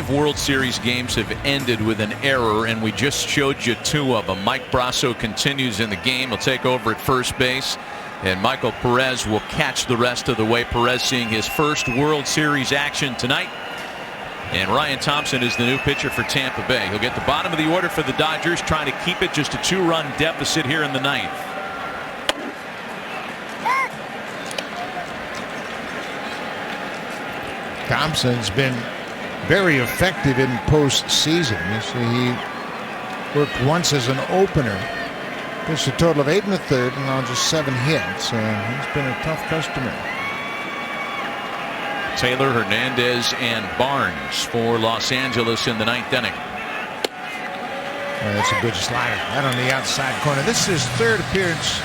5 World Series games have ended with an error, and we just showed you 2 of them. Mike Brasso continues in the game. He'll take over at first base, and Michael Perez will catch the rest of the way. Perez seeing his first World Series action tonight. And Ryan Thompson is the new pitcher for Tampa Bay. He'll get the bottom of the order for the Dodgers, trying to keep it just a 2-run deficit here in the 9th. Thompson's been very effective in postseason. You see, he worked once as an opener. Pitched a total of 8 1/3 and on just 7 hits. He's been a tough customer. Taylor, Hernandez, and Barnes for Los Angeles in the 9th inning. That's a good slider. Right on the outside corner. This is his 3rd appearance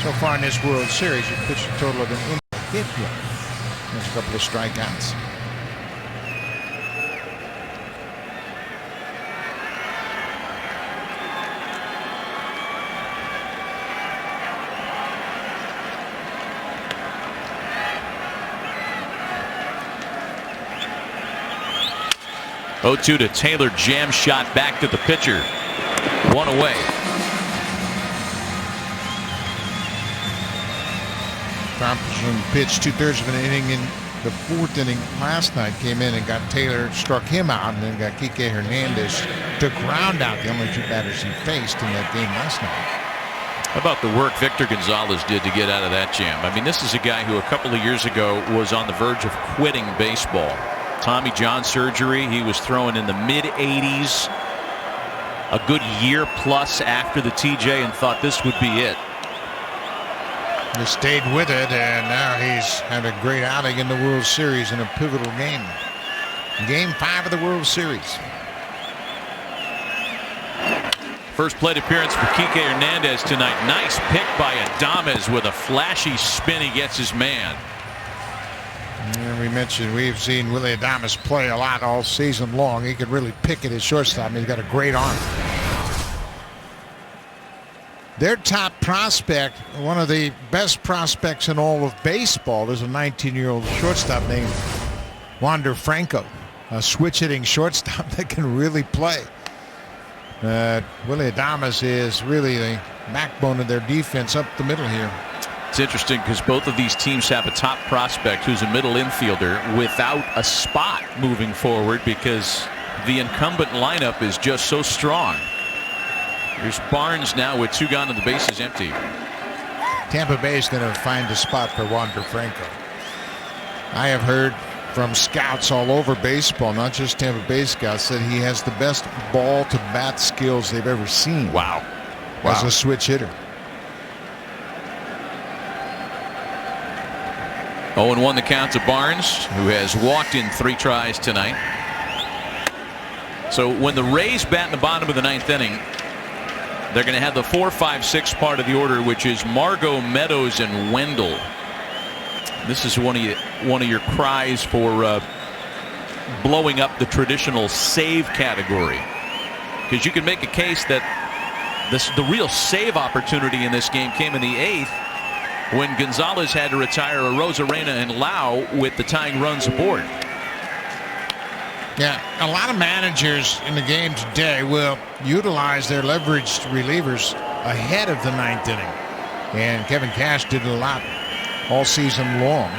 so far in this World Series. He pitched a total of an inning hit here. There's a couple of strikeouts. Oh, 2 to Taylor, jam shot back to the pitcher. 1 away. Thompson pitched 2/3 of an inning in the 4th inning last night. Came in and got Taylor, struck him out, and then got Kike Hernandez to ground out the only 2 batters he faced in that game last night. How about the work Victor Gonzalez did to get out of that jam? I mean, this is a guy who a couple of years ago was on the verge of quitting baseball. Tommy John surgery. He was throwing in the mid-80s a good year plus after the TJ and thought this would be it. He stayed with it, and now he's had a great outing in the World Series in a pivotal game. Game 5 of the World Series. First plate appearance for Kike Hernandez tonight. Nice pick by Adames with a flashy spin. He gets his man. And we mentioned we've seen Willie Adames play a lot all season long. He could really pick at his shortstop. He's got a great arm. Their top prospect, one of the best prospects in all of baseball, is a 19-year-old shortstop named Wander Franco, a switch-hitting shortstop that can really play. Willie Adames is really the backbone of their defense up the middle here. It's interesting because both of these teams have a top prospect who's a middle infielder without a spot moving forward because the incumbent lineup is just so strong. Here's Barnes now with 2 gone and the bases empty. Tampa Bay is going to find a spot for Wander Franco. I have heard from scouts all over baseball, not just Tampa Bay scouts, that he has the best ball to bat skills they've ever seen. Wow. As a switch hitter. 0-1 the count to Barnes, who has walked in 3 tries tonight. So when the Rays bat in the bottom of the 9th inning, they're going to have the 4, 5, 6 part of the order, which is Margot, Meadows, and Wendell. This is one of your cries for blowing up the traditional save category, because you can make a case that the real save opportunity in this game came in the 8th when Gonzalez had to retire a Rosarena and Lau with the tying runs aboard. Yeah, a lot of managers in the game today will utilize their leveraged relievers ahead of the 9th inning, and Kevin Cash did it a lot all season long.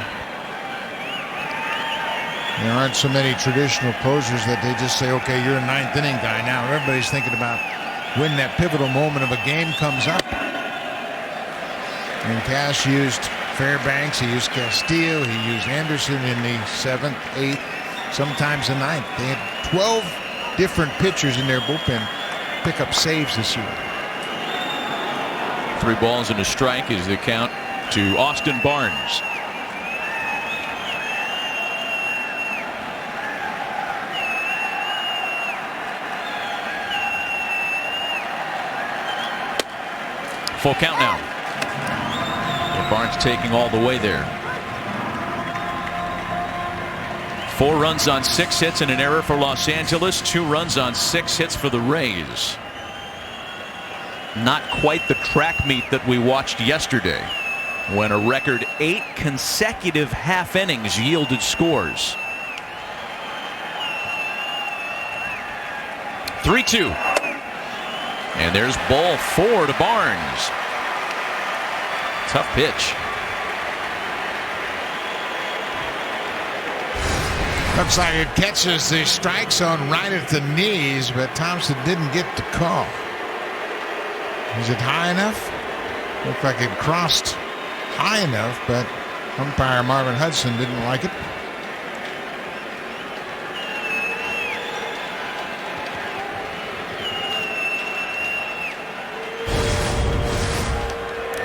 There aren't so many traditional closers that they just say, okay, you're a 9th inning guy now. Everybody's thinking about when that pivotal moment of a game comes up. And Cash used Fairbanks, he used Castillo, he used Anderson in the 7th, 8th, sometimes the 9th. They had 12 different pitchers in their bullpen pick up saves this year. 3 balls and a strike is the count to Austin Barnes. Full count now. Barnes taking all the way there. 4 runs on 6 hits and an error for Los Angeles. 2 runs on 6 hits for the Rays. Not quite the track meet that we watched yesterday, when a record 8 consecutive half innings yielded scores. 3-2. And there's ball 4 to Barnes. Tough pitch. Looks like it catches the strike zone right at the knees, but Thompson didn't get the call. Is it high enough? Looked like it crossed high enough, but umpire Marvin Hudson didn't like it.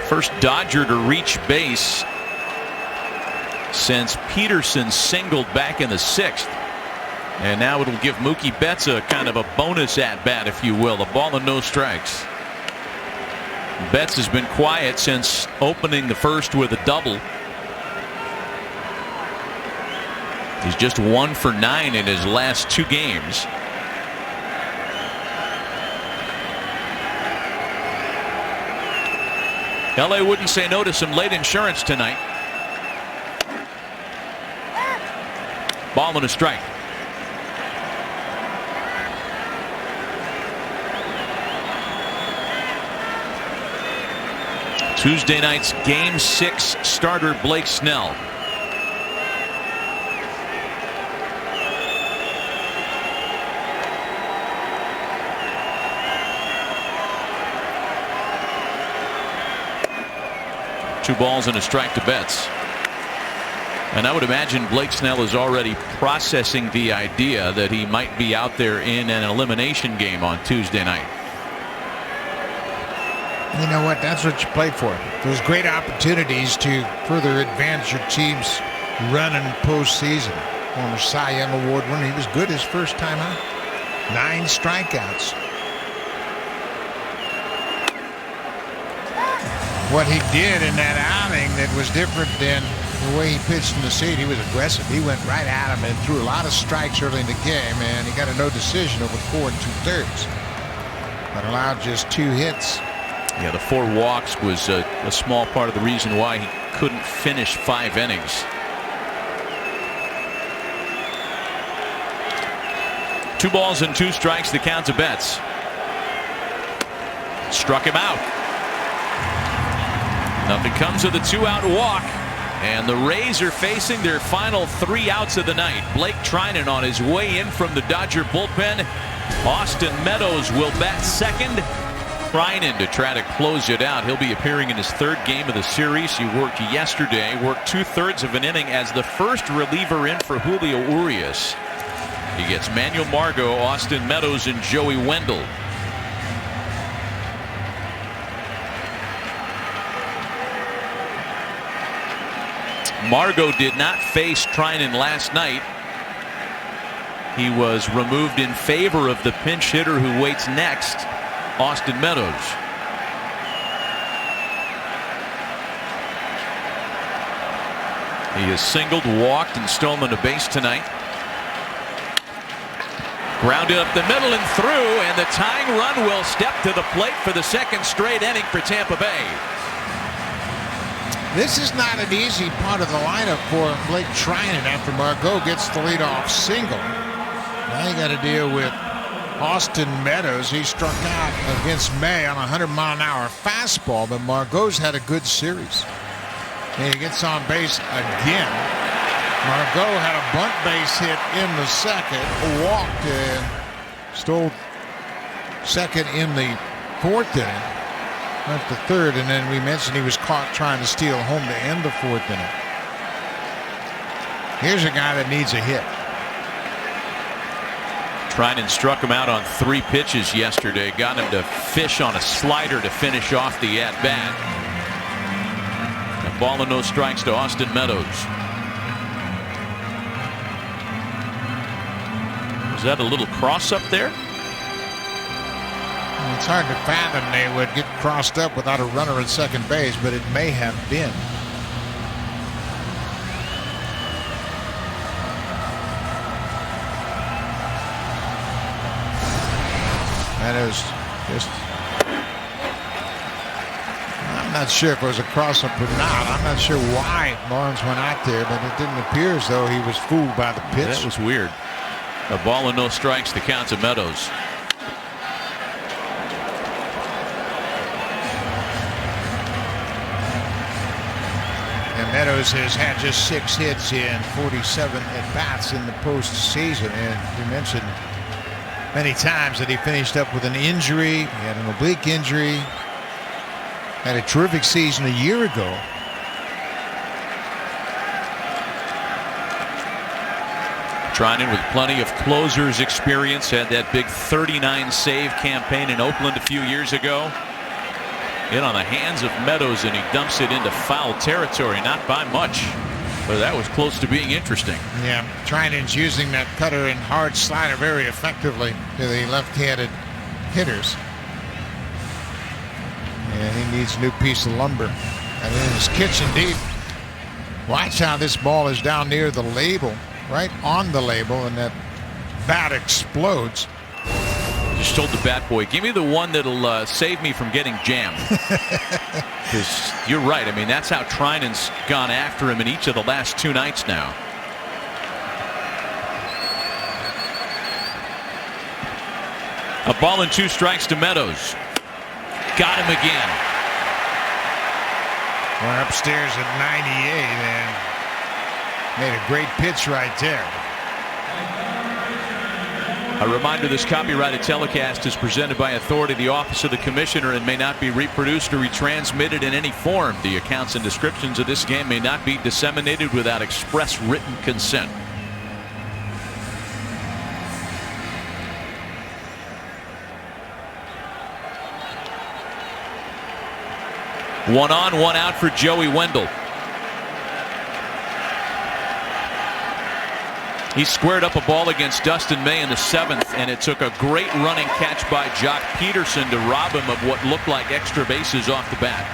First Dodger to reach base since Peterson singled back in the 6th. And now it'll give Mookie Betts a kind of a bonus at bat, if you will. A ball and no strikes. Betts has been quiet since opening the first with a double. He's just 1 for 9 in his last 2 games. LA wouldn't say no to some late insurance tonight. Ball and a strike. Tuesday night's Game 6 starter Blake Snell. Two balls and a strike to Betts. And I would imagine Blake Snell is already processing the idea that he might be out there in an elimination game on Tuesday night. You know what? That's what you play for. Those great opportunities to further advance your team's run in postseason. Former Cy Young Award winner. He was good his first time out. 9 strikeouts. What he did in that outing that was different than the way he pitched in the seat, he was aggressive. He went right at him and threw a lot of strikes early in the game, and he got a no decision over 4 2/3. But allowed just 2 hits. Yeah, the 4 walks was a small part of the reason why he couldn't finish 5 innings. 2 balls and 2 strikes, the count to Betts. Struck him out. Nothing comes of the 2-out walk, and the Rays are facing their final 3 outs of the night. Blake Trinan on his way in from the Dodger bullpen. Austin Meadows will bat second. Trinan to try to close it out. He'll be appearing in his 3rd game of the series. He worked yesterday, worked 2/3 of an inning as the first reliever in for Julio Urias. He gets Manuel Margot, Austin Meadows, and Joey Wendell. Margot did not face Trinan last night. He was removed in favor of the pinch hitter who waits next, Austin Meadows. He has singled, walked, and stolen a base tonight. Grounded up the middle and through, and the tying run will step to the plate for the 2nd straight inning for Tampa Bay. This is not an easy part of the lineup for Blake Trinan after Margot gets the leadoff single. Now you got to deal with Austin Meadows. He struck out against May on a 100-mile-an-hour fastball, but Margot's had a good series. And he gets on base again. Margot had a bunt base hit in the 2nd, walked and stole 2nd in the 4th inning. Went the 3rd, and then we mentioned he was caught trying to steal home to end the 4th inning. Here's a guy that needs a hit. Trinan struck him out on 3 pitches yesterday. Got him to fish on a slider to finish off the at-bat. A ball and no strikes to Austin Meadows. Was that a little cross up there? It's hard to fathom they would get crossed up without a runner at second base, but it may have been. That is just... I'm not sure if it was a cross-up or not. I'm not sure why Barnes went out there, but it didn't appear as though he was fooled by the pitch. That was weird. A ball and no strikes, the count to Meadows. And Meadows has had just 6 hits in 47 at-bats in the postseason. And you mentioned many times that he finished up with an injury. He had an oblique injury. Had a terrific season a year ago. Trinan with plenty of closers experience, had that big 39 save campaign in Oakland a few years ago. In on the hands of Meadows, and he dumps it into foul territory, not by much, but that was close to being interesting. Yeah, Trinan's using that cutter and hard slider very effectively to the left-handed hitters. And he needs a new piece of lumber. And in his kitchen deep. Watch how this ball is down near the label, right on the label, and that bat explodes. Just told the bat boy, give me the one that'll save me from getting jammed. Because you're right. I mean, that's how Trinan's gone after him in each of the last 2 nights now. A ball and 2 strikes to Meadows. Got him again. We're upstairs at 98 and made a great pitch right there. A reminder, this copyrighted telecast is presented by authority of the Office of the Commissioner and may not be reproduced or retransmitted in any form. The accounts and descriptions of this game may not be disseminated without express written consent. One on, one out for Joey Wendell. He squared up a ball against Dustin May in the 7th, and it took a great running catch by Jock Peterson to rob him of what looked like extra bases off the bat.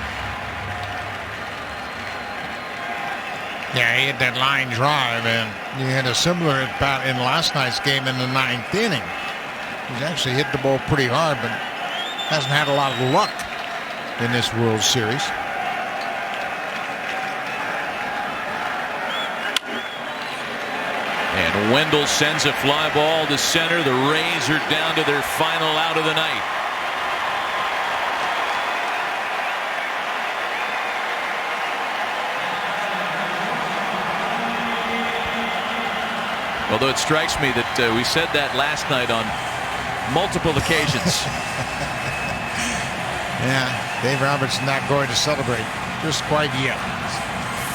Yeah, he hit that line drive, and he had a similar at bat in last night's game in the 9th inning. He's actually hit the ball pretty hard, but hasn't had a lot of luck in this World Series. And Wendell sends a fly ball to center. The Rays are down to their final out of the night. Although it strikes me that we said that last night on multiple occasions. Yeah, Dave Roberts not going to celebrate just quite yet.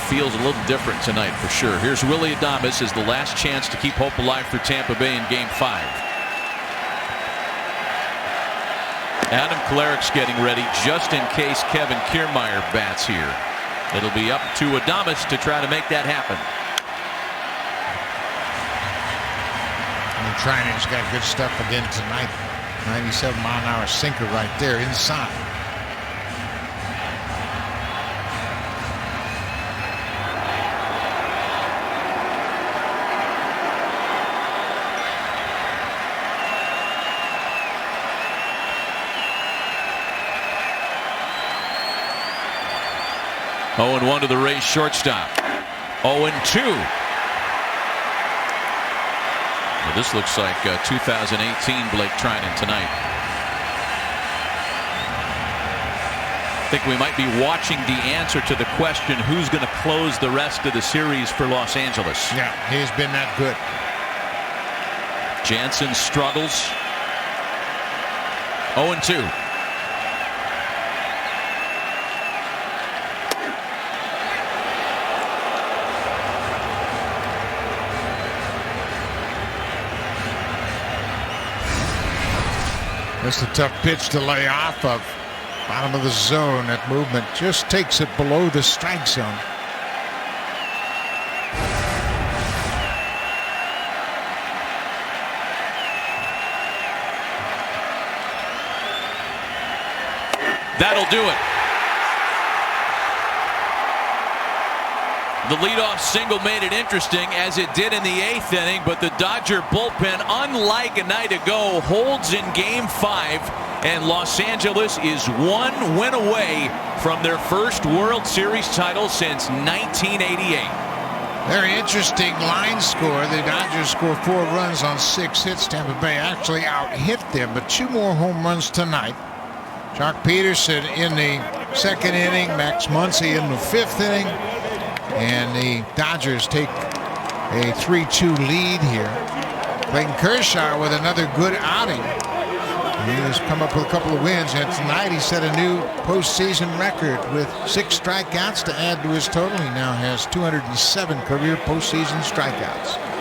Feels a little different tonight for sure. Here's Willy Adames as the last chance to keep hope alive for Tampa Bay in Game 5. Adam Klarik's getting ready just in case Kevin Kiermaier bats here. It'll be up to Adames to try to make that happen. And Trinan's got good stuff again tonight. 97-mile-an-hour sinker right there inside. Oh, 0-1 to the Rays shortstop. 0-2. Well, this looks like 2018 Blake Trinan tonight. I think we might be watching the answer to the question, who's going to close the rest of the series for Los Angeles. Yeah, he's been that good. Jansen struggles. 0-2. That's a tough pitch to lay off of. Bottom of the zone. That movement just takes it below the strike zone. That'll do it. The leadoff single made it interesting, as it did in the 8th inning, but the Dodger bullpen, unlike a night ago, holds in Game 5, and Los Angeles is 1 win away from their first World Series title since 1988. Very interesting line score. The Dodgers scored 4 runs on 6 hits. Tampa Bay actually out-hit them, but 2 more home runs tonight. Jock Peterson in the 2nd inning, Max Muncy in the 5th inning. And the Dodgers take a 3-2 lead here. Clayton Kershaw with another good outing. He has come up with a couple of wins, and tonight he set a new postseason record with 6 strikeouts to add to his total. He now has 207 career postseason strikeouts.